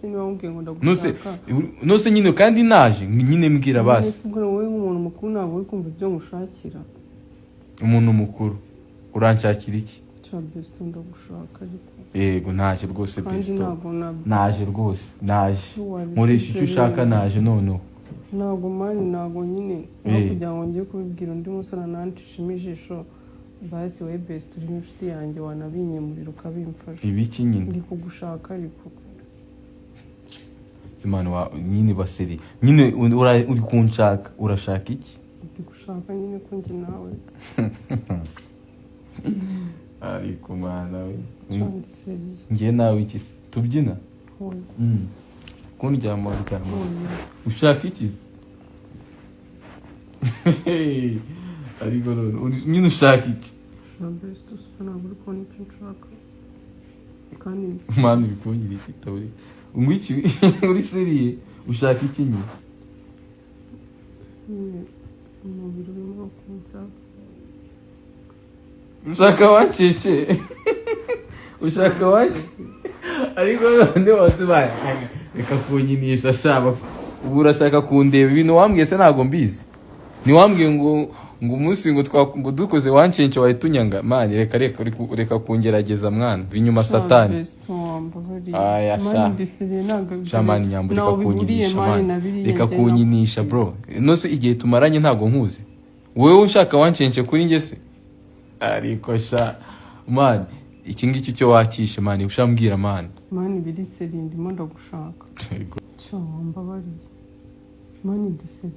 niba mubwiye ngo ndagushaka nose nyine kandi naje nyine mbwira basi wowe nk'umuntu mukuru ntabwo uri kumva ibyo ngushakira umuntu mukuru uranshakira iki Besto ndagushaka ariko yego naje rwose Besto naje naje rwose naje murisha icyo ushaka naje noneho ntabwo mani ntabwo nyine kugira ngo njye kubibwira undi musore nanshishimo ijisho basi we Besto uri inshuti yanjye wanabinyemurira ukabimfasha ibiki nyine ndi kugushaka ariko Simana nyine baseri nyine uri kunshaka urashaka iki ndi gushaka nyine ko njye nawe ariko mwana we njye nawe iki tubyina kundyama ushaka iki ariko nyine ushaka iki Besto ntabwo uri kubona icyo nshaka kandi mwana uri kunyira iki taburi umwiki uri seriye ushaka iki nyine umubiri urimo kunsaba ushaka wancece ushaka wancece ariko none wose baye reka kunyinisha shaba ubu urashaka kundeba ibintu wambwiye se ntago mbizi niwambwiye ngo umunsi ngo dukoze wancece wahitunyanga mani reka kungerageza mwana vinyuma satani aya shamani nyambo reka kunyinisha mani reka kunyinisha bro nose igihe tumaranye ntago nkuzi wewe ushaka wancece kuri nge se ariko sha mani iki ngiki cyo wakishe mani ushambwira mani biri seri ndimo ndagushaka cyo wambabariye mani diseri